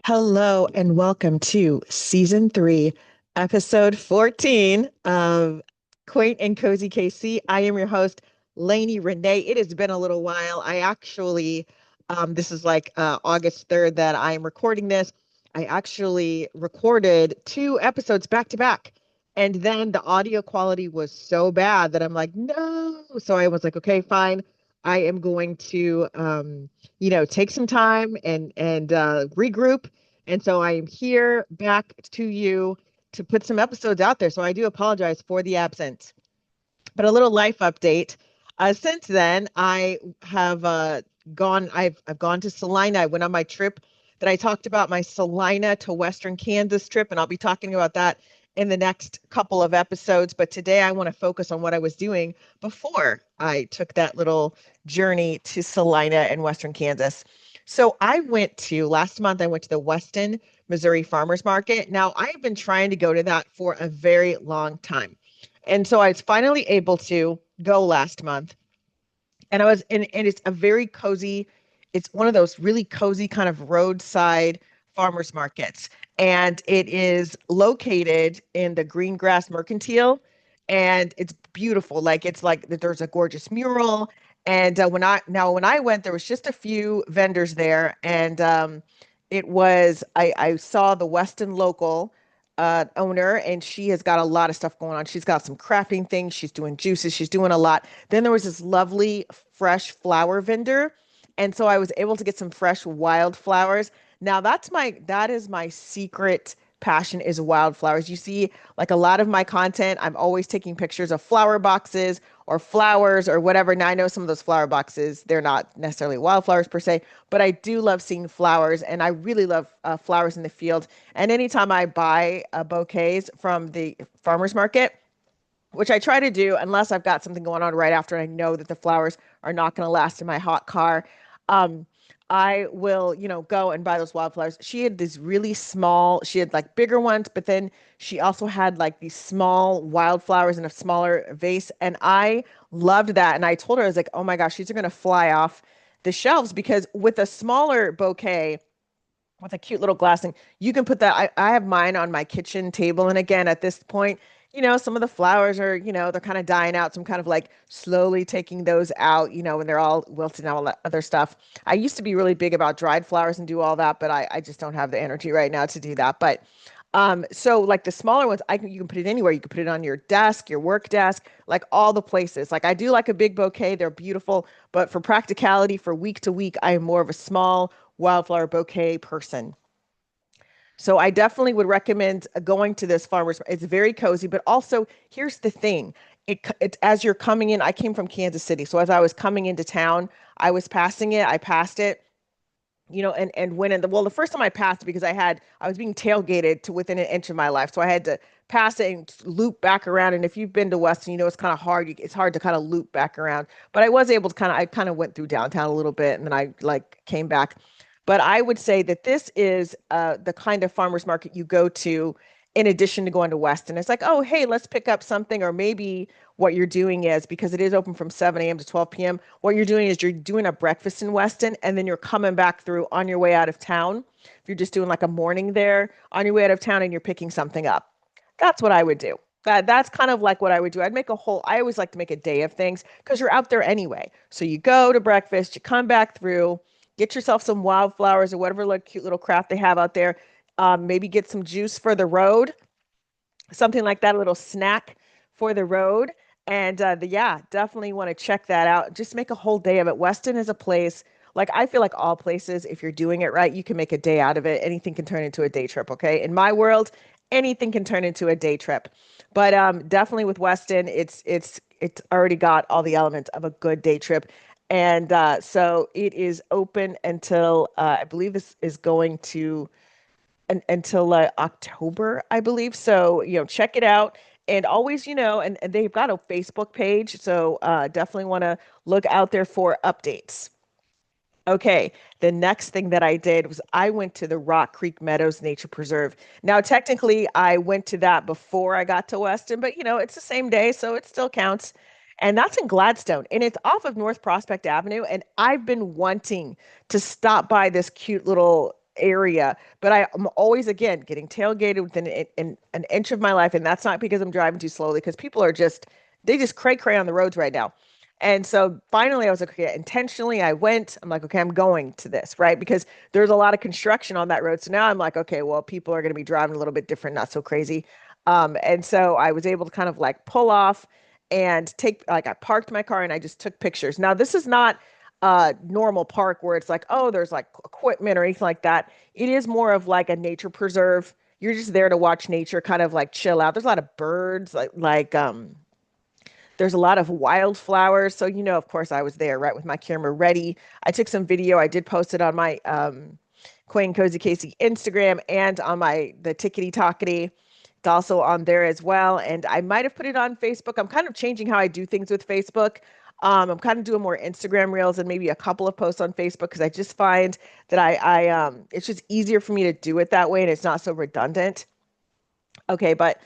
Hello and welcome to season 3, episode 14 of Quaint and Cozy KC. I am your host, Lainey Renee. It has been a little while. This is like August 3rd that I am recording this. I actually recorded 2 episodes back to back. And then the audio quality was so bad that I'm like, no. So I was like, okay, fine. I am going to take some time and regroup. And so I am here back to you to put some episodes out there. So I do apologize for the absence. But a little life update. Since then, I've gone to Salina. I went on my trip that I talked about, my Salina to Western Kansas trip, and I'll be talking about that in the next couple of episodes. But today I want to focus on what I was doing before I took that little journey to Salina and Western Kansas. So last month, I went to the Weston, Missouri Farmers Market. Now, I've been trying to go to that for a very long time. And so I was finally able to go last month. And it's a very cozy, it's one of those really cozy kind of roadside farmers markets. And it is located in the Green Grass Mercantile. And it's beautiful. It's like there's a gorgeous mural. And when I went, there was just a few vendors there. And I saw the Weston local owner, and she has got a lot of stuff going on. She's got some crafting things. She's doing juices. She's doing a lot. Then there was this lovely fresh flower vendor. And so I was able to get some fresh wildflowers. Now that is my secret passion is wildflowers. You see, like a lot of my content, I'm always taking pictures of flower boxes or flowers or whatever. Now I know some of those flower boxes, they're not necessarily wildflowers per se, but I do love seeing flowers, and I really love flowers in the field. And anytime I buy bouquets from the farmers market, which I try to do unless I've got something going on right after and I know that the flowers are not going to last in my hot car. Um, I will, go and buy those wildflowers. She had these really small, she had like bigger ones, but then she also had like these small wildflowers in a smaller vase. And I loved that. And I told her, I was like, oh my gosh, these are going to fly off the shelves because with a smaller bouquet, with a cute little glass thing. You can put that. I have mine on my kitchen table. And again, at this point, some of the flowers are, they're kind of dying out. So I'm kind of like slowly taking those out, when they're all wilted and all that other stuff. I used to be really big about dried flowers and do all that, but I just don't have the energy right now to do that. But so like the smaller ones, you can put it anywhere. You can put it on your desk, your work desk, like all the places. Like I do like a big bouquet, they're beautiful, but for practicality, for week to week, I am more of a small wildflower bouquet person. So I definitely would recommend going to this farmers. It's very cozy, but also here's the thing. It's as you're coming in, I came from Kansas City. So as I was coming into town, I was passing it, I passed it, and went in the first time I passed because I was being tailgated to within an inch of my life. So I had to pass it and loop back around. And if you've been to Weston, it's kind of hard. It's hard to kind of loop back around. But I was able to I kind of went through downtown a little bit and then I like came back. But I would say that this is the kind of farmers market you go to in addition to going to Weston. It's like, oh, hey, let's pick up something. Or maybe what you're doing is because it is open from 7 a.m. to 12 p.m. What you're doing is you're doing a breakfast in Weston and then you're coming back through on your way out of town. If you're just doing like a morning there on your way out of town and you're picking something up. That's what I would do. That's kind of like what I would do. I always like to make a day of things because you're out there anyway. So you go to breakfast, you come back through, get yourself some wildflowers or whatever like cute little craft they have out there. Maybe get some juice for the road, something like that, a little snack for the road. And yeah, definitely want to check that out. Just make a whole day of it. Weston is a place, like I feel like all places, if you're doing it right, you can make a day out of it. Anything can turn into a day trip. Okay. In my world, anything can turn into a day trip. But definitely with Weston, it's already got all the elements of a good day trip. And so it is open until I believe this is going to until October, I believe. So, check it out. And always, and they've got a Facebook page. So definitely want to look out there for updates. Okay, the next thing that I did was I went to the Rock Creek Meadows Nature Preserve. Now, technically, I went to that before I got to Weston, but it's the same day, so it still counts. And that's in Gladstone, and it's off of North Prospect Avenue. And I've been wanting to stop by this cute little area, but I'm always again getting tailgated within an inch of my life, and that's not because I'm driving too slowly, because people are just they just cray cray on the roads right now. And so finally, I was like, okay, intentionally, I went. I'm like, okay, I'm going to this, right? Because there's a lot of construction on that road. So now I'm like, okay, well, people are going to be driving a little bit different, not so crazy. And so I was able to kind of like pull off and take, like, I parked my car and I just took pictures. Now, this is not a normal park where it's like, oh, there's like equipment or anything like that. It is more of like a nature preserve. You're just there to watch nature, kind of like chill out. There's a lot of birds, there's a lot of wildflowers. So, of course, I was there, right, with my camera ready. I took some video. I did post it on my Quaint and Cozy KC Instagram and on the Tickety Talkety. It's also on there as well. And I might have put it on Facebook. I'm kind of changing how I do things with Facebook. I'm kind of doing more Instagram reels and maybe a couple of posts on Facebook, because I just find that it's just easier for me to do it that way and it's not so redundant. Okay, but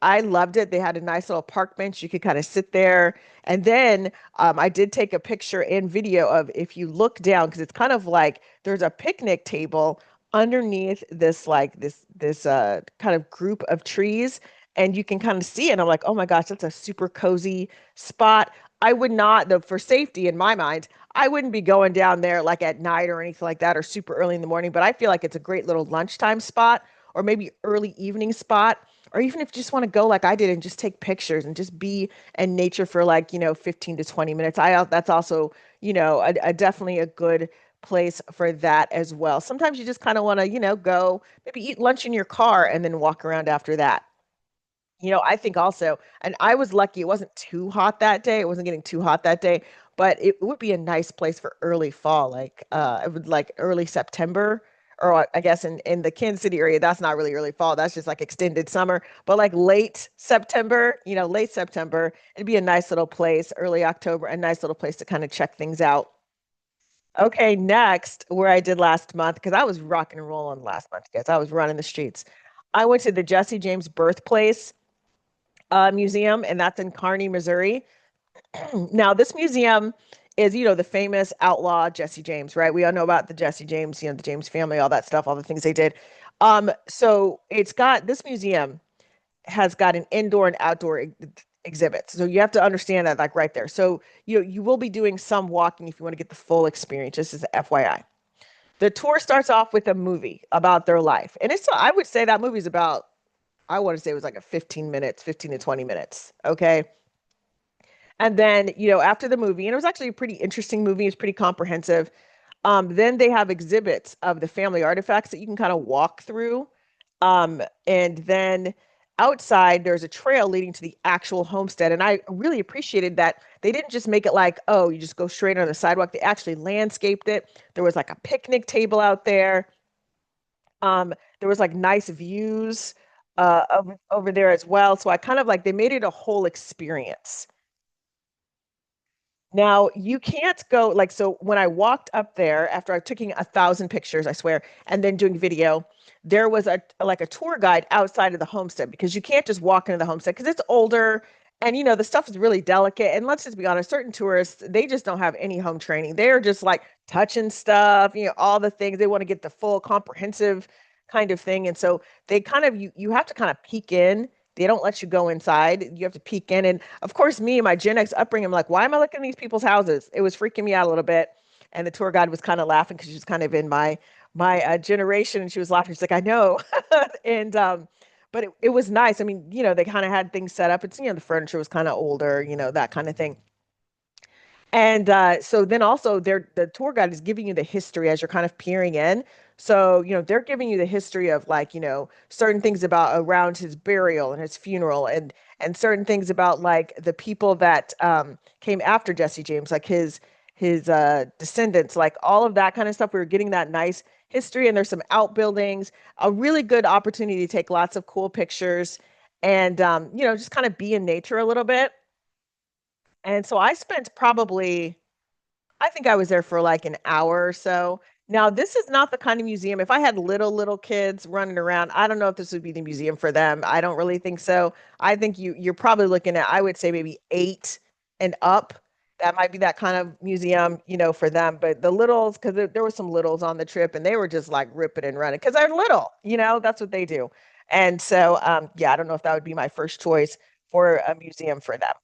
I loved it. They had a nice little park bench. You could kind of sit there. And then I did take a picture and video of, if you look down, because it's kind of like there's a picnic table underneath this, like this kind of group of trees, and you can kind of see it. And I'm like, oh my gosh, that's a super cozy spot. I would not, though, for safety in my mind, I wouldn't be going down there like at night or anything like that, or super early in the morning, but I feel like it's a great little lunchtime spot, or maybe early evening spot, or even if you just want to go like I did and just take pictures and just be in nature for like, 15 to 20 minutes. That's also, definitely a good place for that as well. Sometimes you just kind of want to, go maybe eat lunch in your car and then walk around after that. I think also, and I was lucky, it wasn't too hot that day. It wasn't getting too hot that day, but it would be a nice place for early fall, like it would like early September, or I guess in the Kansas City area, that's not really early fall. That's just like extended summer. But like late September, late September, it'd be a nice little place, early October, a nice little place to kind of check things out. Okay, next, where I did last month, because I was rocking and rolling last month, guys. I was running the streets. I went to the Jesse James Birthplace Museum, and that's in Kearney, Missouri. Now, this museum is, the famous outlaw Jesse James, right? We all know about the Jesse James, the James family, all that stuff, all the things they did. So this museum has got an indoor and outdoor exhibits. So you have to understand that, like, right there. So you will be doing some walking if you want to get the full experience, just as a FYI. The tour starts off with a movie about their life. And I would say that movie's about, I want to say it was like a 15 minutes, 15 to 20 minutes. Okay. And then, after the movie, and it was actually a pretty interesting movie, it's pretty comprehensive. Then they have exhibits of the family artifacts that you can kind of walk through. And then outside, there's a trail leading to the actual homestead. And I really appreciated that they didn't just make it like, oh, you just go straight on the sidewalk. They actually landscaped it. There was like a picnic table out there. There was like nice views over there as well. So I kind of like they made it a whole experience. Now you can't go like so when I walked up there after I taking 1,000 pictures, I swear, and then doing video, there was a tour guide outside of the homestead, because you can't just walk into the homestead because it's older, and the stuff is really delicate. And let's just be honest, certain tourists, they just don't have any home training. They're just like touching stuff, all the things. They want to get the full comprehensive kind of thing. And so they kind of you have to kind of peek in. They don't let you go inside. You have to peek in. And of course, me and my Gen X upbringing, I'm like, why am I looking at these people's houses? It was freaking me out a little bit. And the tour guide was kind of laughing because she's kind of in my generation, and she was laughing. She's like, I know. And but it was nice. I mean, they kind of had things set up. It's, the furniture was kind of older, that kind of thing. And so then also the tour guide is giving you the history as you're kind of peering in. So, they're giving you the history of, like, certain things about around his burial and his funeral, and certain things about like the people that came after Jesse James, like his descendants, like all of that kind of stuff. We were getting that nice history, and there's some outbuildings, a really good opportunity to take lots of cool pictures, and just kind of be in nature a little bit. And so I spent probably, I think I was there for like an hour or so. Now, this is not the kind of museum. If I had little kids running around, I don't know if this would be the museum for them. I don't really think so. I think you're probably looking at, I would say maybe 8 and up. That might be that kind of museum, for them. But the littles, because there were some littles on the trip, and they were just like ripping and running because they're little, that's what they do. And so, yeah, I don't know if that would be my first choice for a museum for them.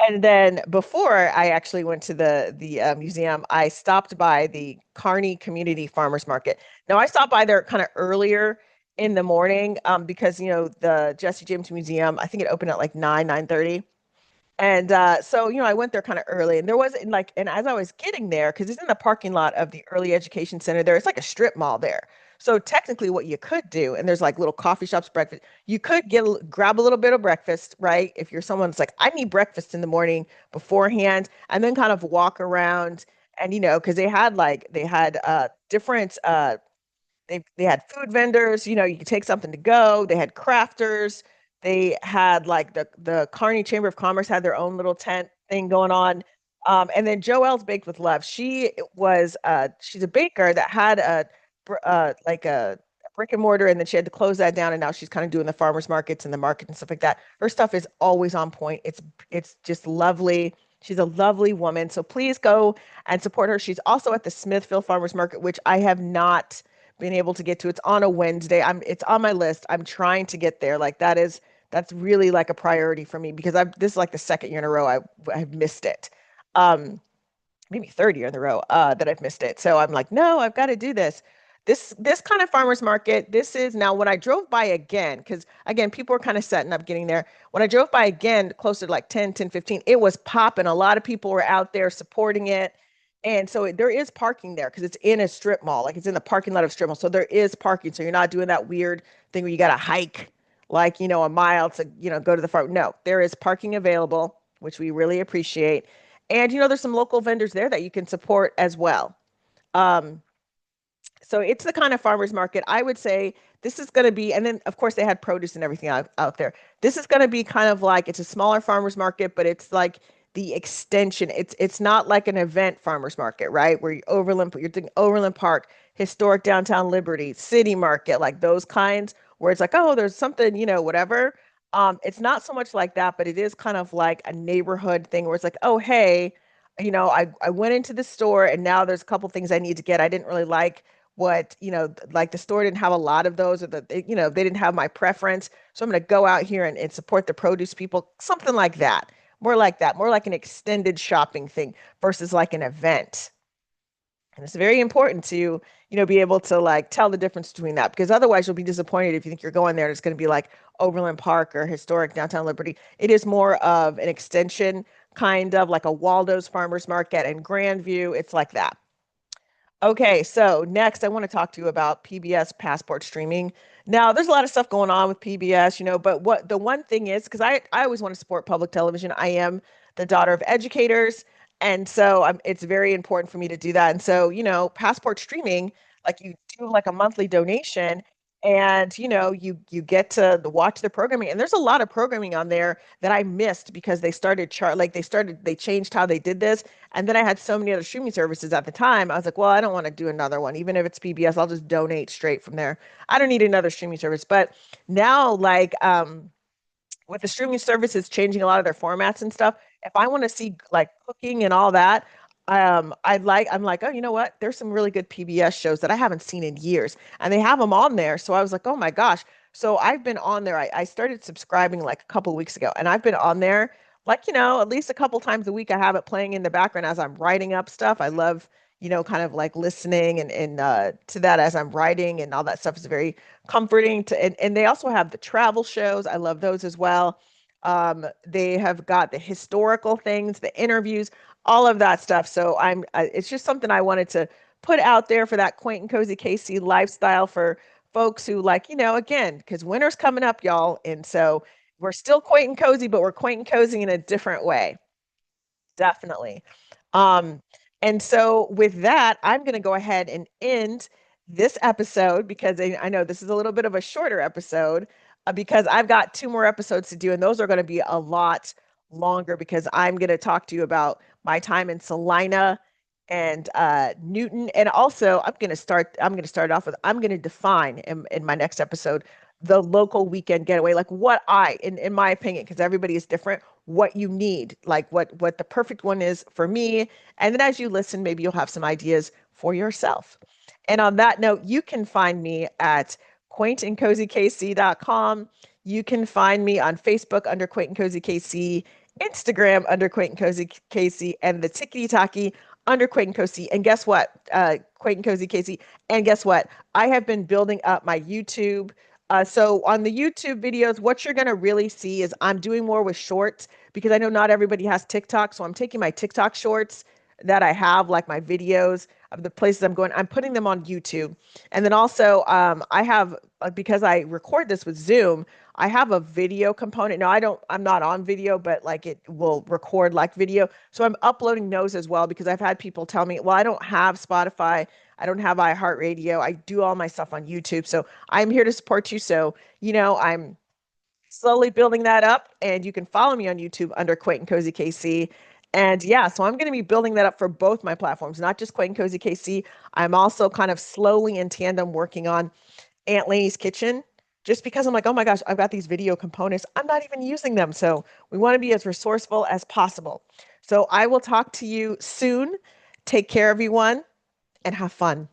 And then before I actually went to the museum, I stopped by the Kearney Community Farmers Market. Now I stopped by there kind of earlier in the morning because the Jesse James Museum, I think it opened at like 9:30. And so, I went there kind of early, and there wasn't like, and as I was getting there, because it's in the parking lot of the Early Education Center there, it's like a strip mall there. So technically, what you could do, and there's like little coffee shops, breakfast, you could grab a little bit of breakfast, right? If you're someone that's like, I need breakfast in the morning beforehand, and then kind of walk around, and because they had different they had food vendors, you could take something to go. They had crafters. They had like the Kearney Chamber of Commerce had their own little tent thing going on. And then Joelle's Baked with Love. She's a baker that had like a brick and mortar, and then she had to close that down, and now she's kind of doing the farmers markets and the market and stuff like that. Her stuff is always on point. It's just lovely. She's a lovely woman. So please go and support her. She's also at the Smithville Farmers Market, which I have not been able to get to. It's on a Wednesday. It's on my list. I'm trying to get there. Like that's really like a priority for me because this is like the second year in a row I've missed it. Um, Maybe third year in a row that I've missed it. So I'm like, no, I've got to do this. This kind of farmers market, this is now when I drove by again, because again, people were kind of setting up getting there. When I drove by again, closer to like 10:15, it was popping. A lot of people were out there supporting it. And so there is parking there because it's in a strip mall, like it's in the parking lot of a strip mall. So there is parking. So you're not doing that weird thing where you got to hike like, a mile to, go to the farm. No, there is parking available, which we really appreciate. And there's some local vendors there that you can support as well. Um, so it's the kind of farmers market I would say this is going to be, and then of course they had produce and everything out there. This is going to be kind of like it's a smaller farmers market, but it's like the extension. It's not like an event farmers market, right? Where you're thinking Overland Park, historic downtown Liberty, City Market, like those kinds where it's like, oh, there's something, whatever. It's not so much like that, but it is kind of like a neighborhood thing where it's like, oh, hey, I went into the store and now there's a couple things I need to get. I didn't really like what, like the store didn't have a lot of those or they didn't have my preference. So I'm going to go out here and support the produce people, something like that. More like that, more like an extended shopping thing versus like an event. And it's very important to, be able to like tell the difference between that because otherwise you'll be disappointed if you think you're going there and it's going to be like Overland Park or historic downtown Liberty. It is more of an extension, kind of like a Waldo's Farmers Market and Grandview. It's like that. Okay, so next I want to talk to you about PBS Passport Streaming. Now, there's a lot of stuff going on with PBS, but what the one thing is, because I always want to support public television. I am the daughter of educators, and so it's very important for me to do that. And so, Passport Streaming, like you do like a monthly donation, and you get to watch the programming. And there's a lot of programming on there that I missed because they changed how they did this. And then I had so many other streaming services at the time. I was like, well, I don't want to do another one. Even if it's PBS, I'll just donate straight from there. I don't need another streaming service. But now, like, with the streaming services changing a lot of their formats and stuff, if I want to see like cooking and all that, I'm like, oh, you know what? There's some really good PBS shows that I haven't seen in years, and they have them on there. So I was like, oh my gosh. So I've been on there. I started subscribing like a couple of weeks ago, and I've been on there like, at least a couple times a week. I have it playing in the background as I'm writing up stuff. I love, kind of like listening and to that as I'm writing and all that stuff is very comforting and they also have the travel shows. I love those as well. They have got the historical things, the interviews, all of that stuff. So it's just something I wanted to put out there for that Quaint and Cozy KC lifestyle for folks who like, again, because winter's coming up, y'all. And so we're still quaint and cozy, but we're quaint and cozy in a different way. Definitely. Um, and so with that, I'm going to go ahead and end this episode because I know this is a little bit of a shorter episode because I've got two more episodes to do, and those are going to be a lot longer because I'm going to talk to you about my time in Salina and Newton. And also I'm going to start off with I'm going to define in my next episode the local weekend getaway, like in my opinion, because everybody is different, what you need, like what the perfect one is for me. And then as you listen, maybe you'll have some ideas for yourself. And on that note, you can find me at quaintandcozykc.com. You can find me on Facebook under Quaint and Cozy KC, Instagram under Quaint and Cozy KC, and the Tickety Talkie under Quaint and Cozy. And guess what? Quaint and Cozy KC. And guess what? I have been building up my YouTube. So on the YouTube videos, what you're going to really see is I'm doing more with shorts because I know not everybody has TikTok. So I'm taking my TikTok shorts that I have, like my videos of the places I'm going, I'm putting them on YouTube. And then also, I have, because I record this with Zoom, I have a video component. Now, I'm not on video, but like it will record like video. So I'm uploading those as well because I've had people tell me, well, I don't have Spotify. I don't have iHeartRadio. I do all my stuff on YouTube. So I'm here to support you. So, I'm slowly building that up, and you can follow me on YouTube under Quaint and Cozy KC. And yeah, so I'm going to be building that up for both my platforms, not just Quaint and Cozy KC. I'm also kind of slowly in tandem working on Aunt Lanie's Kitchen, just because I'm like, oh my gosh, I've got these video components. I'm not even using them. So we want to be as resourceful as possible. So I will talk to you soon. Take care, everyone, and have fun.